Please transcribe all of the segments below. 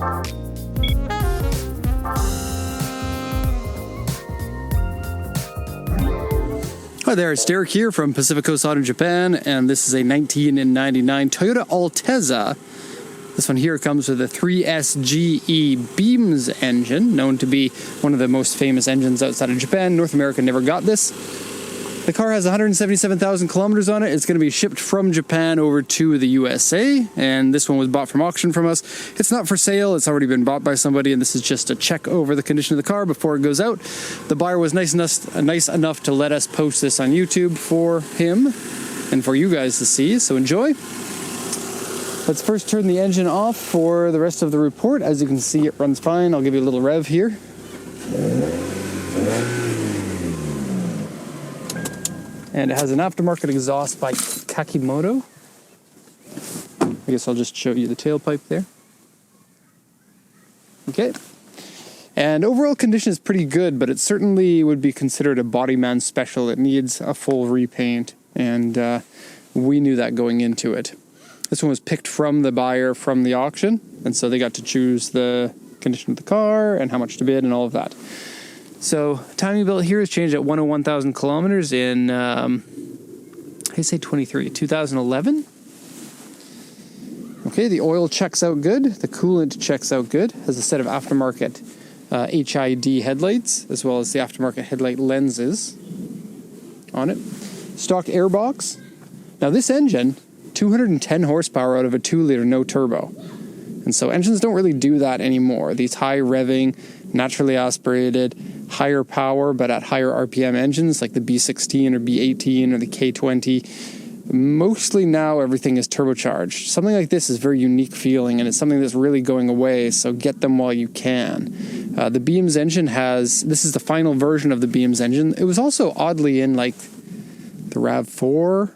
Hi there, it's Derek here from Pacific Coast Auto Japan, and this is a 1999 Toyota Altezza. This one here comes with a 3SGE Beams engine, known to be one of the most famous engines outside of Japan. North America never got this. The car has 177,000 kilometers on it. It's going to be shipped from Japan over to the USA, and this one was bought from auction from us. It's not for sale. It's already been bought by somebody, and this is just a check over the condition of the car before it goes out. The buyer was nice enough to let us post this on YouTube for him and for you guys to see, so enjoy. Let's first turn the engine off for the rest of the report. As you can see, it runs fine. I'll give you a little rev here. And it has an aftermarket exhaust by Kakimoto. I guess I'll just show you the tailpipe there. Okay. And overall condition is pretty good, but it certainly would be considered a bodyman special. It needs a full repaint, and we knew that going into it. This one was picked from the buyer from the auction, and so they got to choose the condition of the car and how much to bid and all of that. So, timing belt here is changed at 101,000 kilometers in, 2011. Okay, the oil checks out good. The coolant checks out good. Has a set of aftermarket HID headlights, as well as the aftermarket headlight lenses on it. Stock airbox. Now, this engine, 210 horsepower out of a 2-liter no turbo. And so engines don't really do that anymore. These high revving, naturally aspirated, higher power but at higher RPM engines like the B16 or B18 or the K20, mostly now everything is turbocharged. Something like this is very unique feeling, and it's something that's really going away, so get them while you can. The Beams engine this is the final version of the Beams engine. It was also oddly in like the RAV4,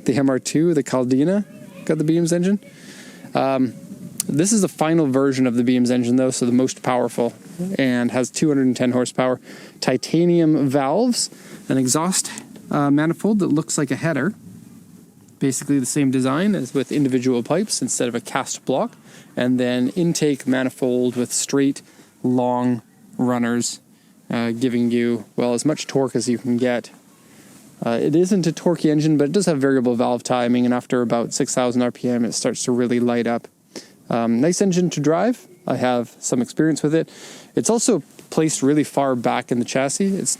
the MR2, the Caldina got the Beams engine. This is the final version of the Beams engine, though, so the most powerful, and has 210 horsepower. Titanium valves, an exhaust manifold that looks like a header. Basically the same design as with individual pipes instead of a cast block. And then intake manifold with straight, long runners, giving you, well, as much torque as you can get. It isn't a torquey engine, but it does have variable valve timing, and after about 6,000 RPM, it starts to really light up. Nice engine to drive. I have some experience with it. It's also placed really far back in the chassis. It's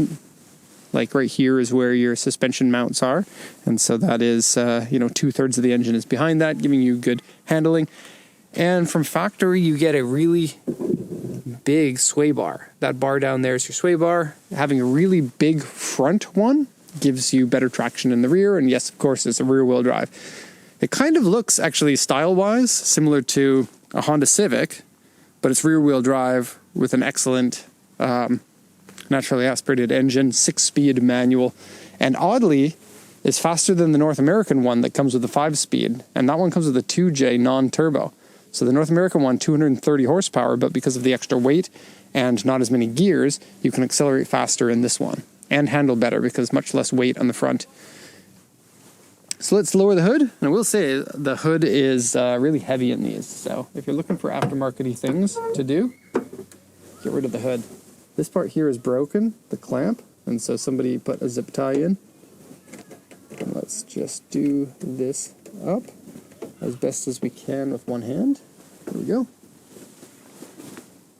like right here is where your suspension mounts are. And so that is, 2/3 of the engine is behind that, giving you good handling. And from factory, you get a really big sway bar. That bar down there is your sway bar. Having a really big front one gives you better traction in the rear. And yes, of course, it's a rear-wheel drive. It kind of looks, actually, style-wise, similar to a Honda Civic, but it's rear-wheel drive with an excellent naturally aspirated engine, 6-speed manual, and oddly, is faster than the North American one that comes with a 5-speed, and that one comes with a 2J non-turbo. So the North American one, 230 horsepower, but because of the extra weight and not as many gears, you can accelerate faster in this one, and handle better because much less weight on the front. So let's lower the hood, and I will say the hood is really heavy in these, so if you're looking for aftermarket-y things to do, get rid of the hood. This part here is broken, the clamp, and so somebody put a zip tie in. And let's just do this up as best as we can with one hand. There we go.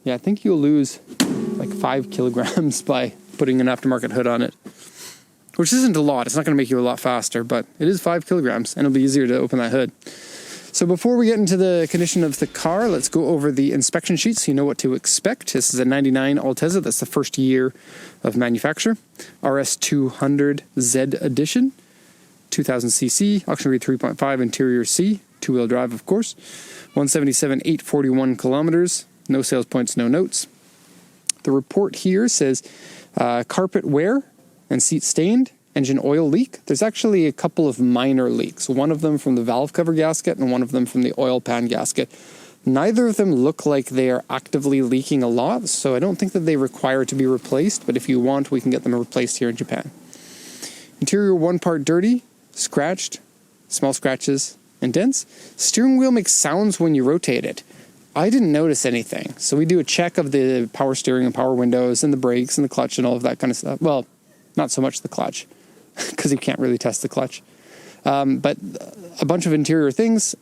Yeah, I think you'll lose like 5 kilograms by putting an aftermarket hood on it. Which isn't a lot. It's not going to make you a lot faster, but it is 5 kilograms, and it'll be easier to open that hood. So before we get into the condition of the car, let's go over the inspection sheet so you know what to expect. This is a 99 Altezza. That's the first year of manufacture. RS200 Z edition, 2000cc, auction grade 3.5, interior C, 2-wheel drive, of course. 177,841 kilometers. No sales points, no notes. The report here says carpet wear and seat stained, engine oil leak. There's actually a couple of minor leaks, one of them from the valve cover gasket and one of them from the oil pan gasket. Neither of them look like they are actively leaking a lot, so I don't think that they require to be replaced, but if you want, we can get them replaced here in Japan. Interior one part dirty, scratched, small scratches and dents. Steering wheel makes sounds when you rotate it. I didn't notice anything. So we do a check of the power steering and power windows and the brakes and the clutch and all of that kind of stuff. Well, not so much the clutch, because you can't really test the clutch. But a bunch of interior things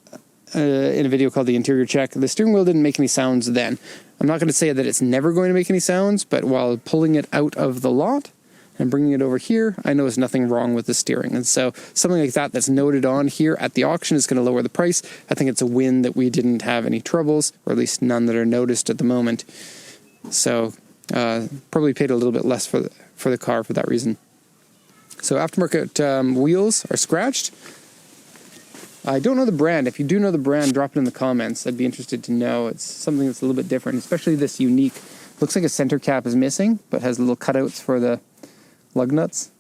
in a video called The Interior Check. The steering wheel didn't make any sounds then. I'm not going to say that it's never going to make any sounds, but while pulling it out of the lot and bringing it over here, I noticed nothing wrong with the steering. And so something like that that's noted on here at the auction is going to lower the price. I think it's a win that we didn't have any troubles, or at least none that are noticed at the moment. So probably paid a little bit less for the car for that reason. So aftermarket wheels are scratched. I don't know the brand. If you do know the brand, drop it in the comments. I'd be interested to know. It's something that's a little bit different, especially this unique. Looks like a center cap is missing, but has little cutouts for the lug nuts.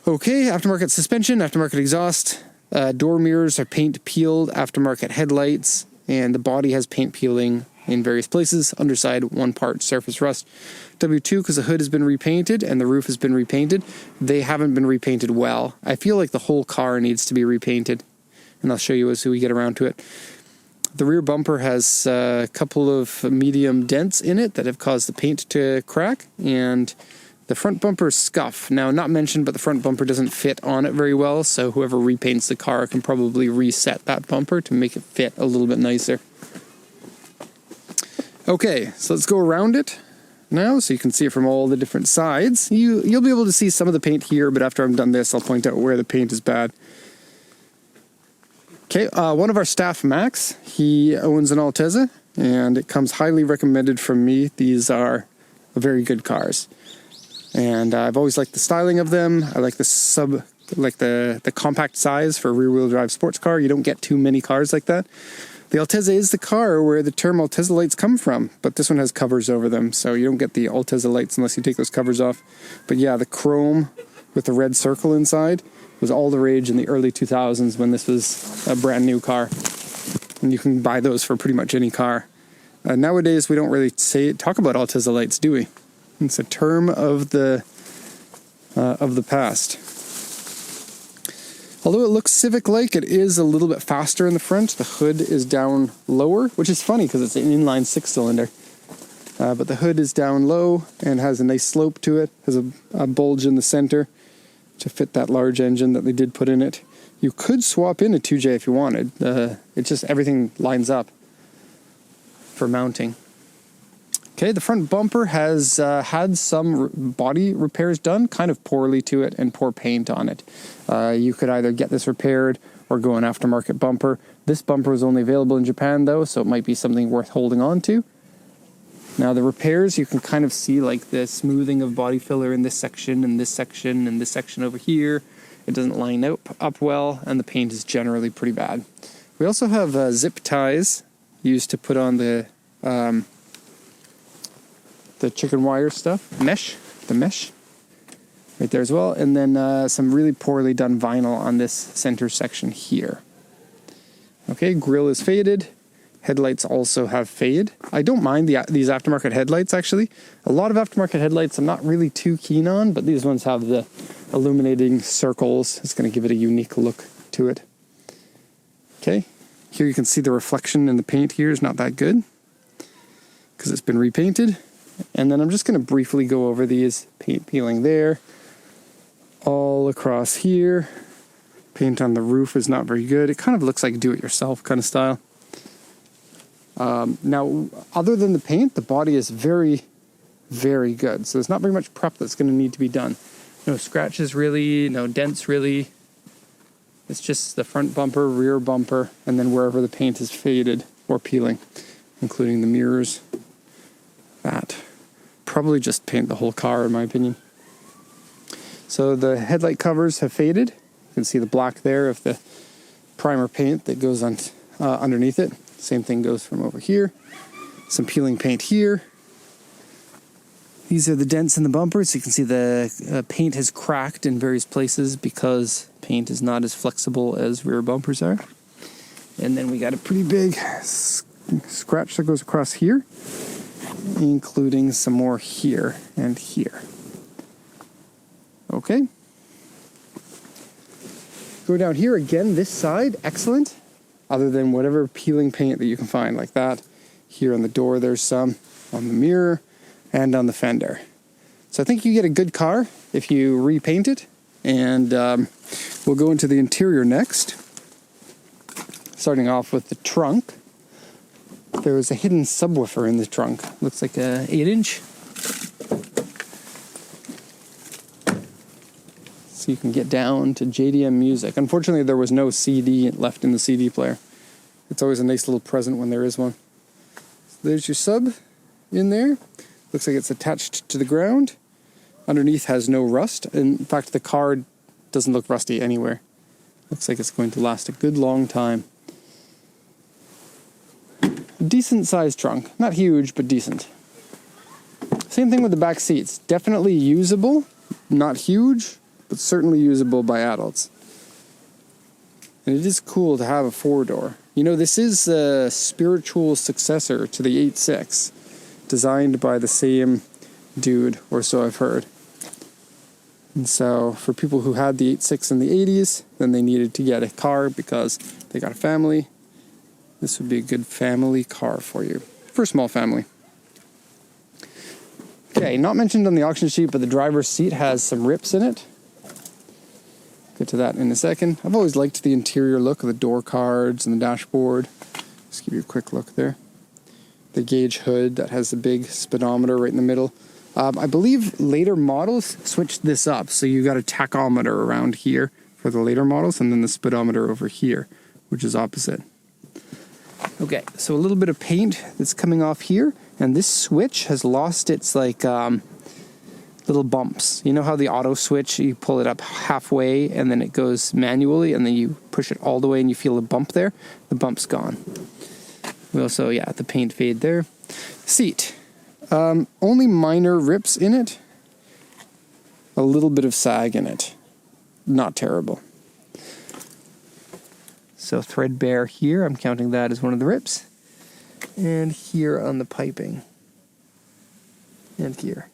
Okay, aftermarket suspension, aftermarket exhaust. Door mirrors are paint peeled, aftermarket headlights, and the body has paint peeling in various places. Underside, 1 part surface rust. W2, because the hood has been repainted and the roof has been repainted. They haven't been repainted well. I feel like the whole car needs to be repainted, and I'll show you as we get around to it. The rear bumper has a couple of medium dents in it that have caused the paint to crack, and the front bumper is scuff. Now, not mentioned, but the front bumper doesn't fit on it very well, so whoever repaints the car can probably reset that bumper to make it fit a little bit nicer. Okay, so let's go around it now so you can see it from all the different sides. You'll be able to see some of the paint here, but after I'm done this, I'll point out where the paint is bad. Okay, one of our staff, Max, he owns an Altezza, and it comes highly recommended from me. These are very good cars, and I've always liked the styling of them. I like the compact size for a rear-wheel drive sports car. You don't get too many cars like that. The Altezza is the car where the term Altezza lights come from, but this one has covers over them, so you don't get the Altezza lights unless you take those covers off. But yeah, the chrome with the red circle inside was all the rage in the early 2000s when this was a brand new car. And you can buy those for pretty much any car. Nowadays, we don't really talk about Altezza lights, do we? It's a term of the past. Although it looks Civic-like, it is a little bit faster in the front. The hood is down lower, which is funny because it's an inline 6-cylinder. But the hood is down low and has a nice slope to it. Has a bulge in the center to fit that large engine that they did put in it. You could swap in a 2J if you wanted. It just, everything lines up for mounting. Okay, the front bumper has had some body repairs done, kind of poorly to it, and poor paint on it. You could either get this repaired or go an aftermarket bumper. This bumper is only available in Japan though, so it might be something worth holding on to. Now the repairs, you can kind of see like the smoothing of body filler in this section and this section and this section over here. It doesn't line up well, and the paint is generally pretty bad. We also have zip ties used to put on the chicken wire stuff, the mesh, right there as well. And then some really poorly done vinyl on this center section here. Okay, grille is faded. Headlights also have fade. I don't mind these aftermarket headlights, actually. A lot of aftermarket headlights I'm not really too keen on, but these ones have the illuminating circles. It's going to give it a unique look to it. Okay, here you can see the reflection in the paint here is not that good because it's been repainted. And then I'm just going to briefly go over these. Paint peeling there, all across here. Paint on the roof is not very good. It kind of looks like do-it-yourself kind of style. Now, other than the paint, the body is very, very good. So there's not very much prep that's going to need to be done. No scratches really, no dents really. It's just the front bumper, rear bumper, and then wherever the paint is faded or peeling, including the mirrors. That. Probably just paint the whole car, in my opinion. So the headlight covers have faded. You can see the black there of the primer paint that goes on underneath it. Same thing goes from over here. Some peeling paint here. These are the dents in the bumper, so you can see the paint has cracked in various places because paint is not as flexible as rear bumpers are. And then we got a pretty big scratch that goes across here, including some more here and here. Okay. Go down here again, this side, excellent. other than whatever peeling paint that you can find, like that. Here on the door, there's some on the mirror and on the fender. So I think you get a good car if you repaint it. And we'll go into the interior next. Starting off with the trunk. There was a hidden subwoofer in the trunk. Looks like a 8-inch. So you can get down to JDM music. Unfortunately, there was no CD left in the CD player. It's always a nice little present when there is one. So there's your sub in there. Looks like it's attached to the ground. Underneath has no rust. In fact, the car doesn't look rusty anywhere. Looks like it's going to last a good long time. Decent sized trunk. Not huge, but decent. Same thing with the back seats. Definitely usable. Not huge, but certainly usable by adults. And it is cool to have a 4-door. You know, this is a spiritual successor to the 8.6, designed by the same dude, or so I've heard. And so for people who had the 8.6 in the 80s, then they needed to get a car because they got a family. This would be a good family car for you, for a small family. Okay, not mentioned on the auction sheet, but the driver's seat has some rips in it. Get to that in a second. I've always liked the interior look of the door cards and the dashboard. Just give you a quick look there. The gauge hood that has the big speedometer right in the middle. I believe later models switched this up, so you got a tachometer around here for the later models, and then the speedometer over here, which is opposite. Okay, so a little bit of paint that's coming off here, and this switch has lost its little bumps. You know how the auto switch, you pull it up halfway and then it goes manually, and then you push it all the way and you feel a bump there? The bump's gone. We also, the paint fade there. Seat. Only minor rips in it. A little bit of sag in it. Not terrible. So threadbare here, I'm counting that as one of the rips. And here on the piping. And here.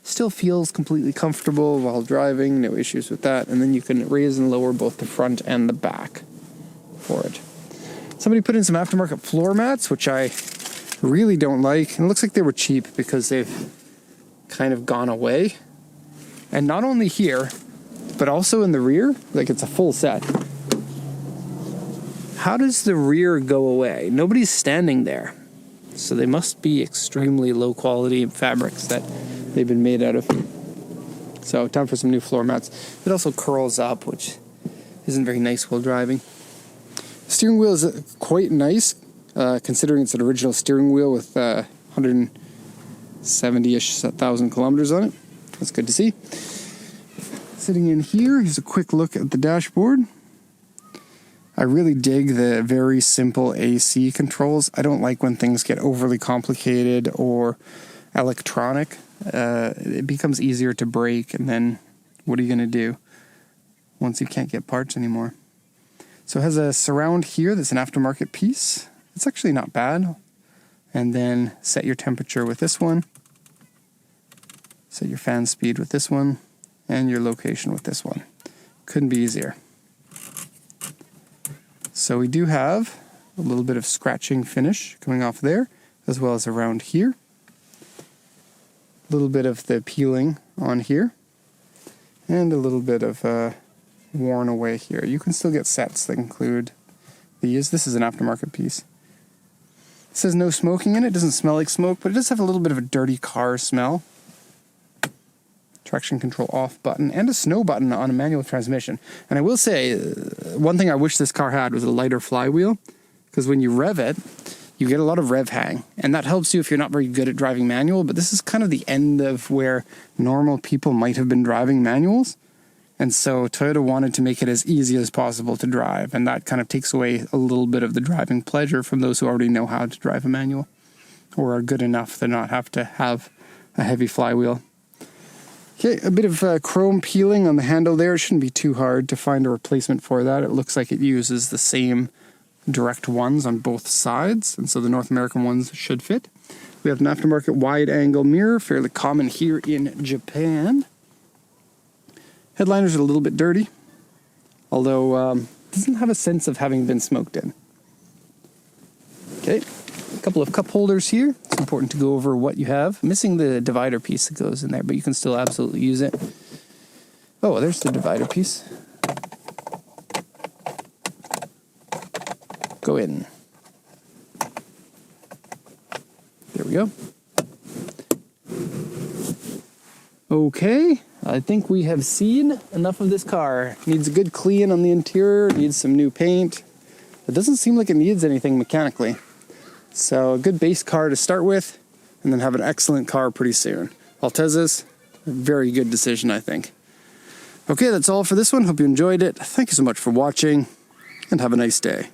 Still feels completely comfortable while driving, no issues with that. And then you can raise and lower both the front and the back for it. Somebody put in some aftermarket floor mats, which I really don't like. And it looks like they were cheap because they've kind of gone away. And not only here, but also in the rear, like it's a full set. How does the rear go away? Nobody's standing there. So they must be extremely low quality fabrics that they've been made out of. So time for some new floor mats. It also curls up, which isn't very nice while driving. The steering wheel is quite nice, considering it's an original steering wheel with 170-ish thousand kilometers on it. That's good to see. Sitting in here, here's a quick look at the dashboard. I really dig the very simple AC controls. I don't like when things get overly complicated or electronic. It becomes easier to break, and then what are you going to do once you can't get parts anymore? So it has a surround here that's an aftermarket piece. It's actually not bad. And then set your temperature with this one. Set your fan speed with this one. And your location with this one. Couldn't be easier. So we do have a little bit of scratching finish coming off there, as well as around here. A little bit of the peeling on here. And a little bit of worn away here. You can still get sets that include these. This is an aftermarket piece. It says no smoking in it. It doesn't smell like smoke, but it does have a little bit of a dirty car smell. Traction control off button and a snow button on a manual transmission. And I will say, one thing I wish this car had was a lighter flywheel, because when you rev it, you get a lot of rev hang, and that helps you if you're not very good at driving manual. But this is kind of the end of where normal people might have been driving manuals, and so Toyota wanted to make it as easy as possible to drive, and that kind of takes away a little bit of the driving pleasure from those who already know how to drive a manual or are good enough to not have to have a heavy flywheel. Okay, a bit of chrome peeling on the handle there. It shouldn't be too hard to find a replacement for that. It looks like it uses the same direct ones on both sides, and so the North American ones should fit. We have an aftermarket wide-angle mirror, fairly common here in Japan. Headliners are a little bit dirty, although doesn't have a sense of having been smoked in. Okay, a couple of cup holders here. It's important to go over what you have. Missing the divider piece that goes in there, but you can still absolutely use it. Oh, there's the divider piece. Go in. There we go. Okay, I think we have seen enough of this car. Needs a good clean on the interior, needs some new paint. It doesn't seem like it needs anything mechanically. So a good base car to start with, and then have an excellent car pretty soon. Altezza's a very good decision, I think. Okay, that's all for this one. Hope you enjoyed it. Thank you so much for watching, and have a nice day.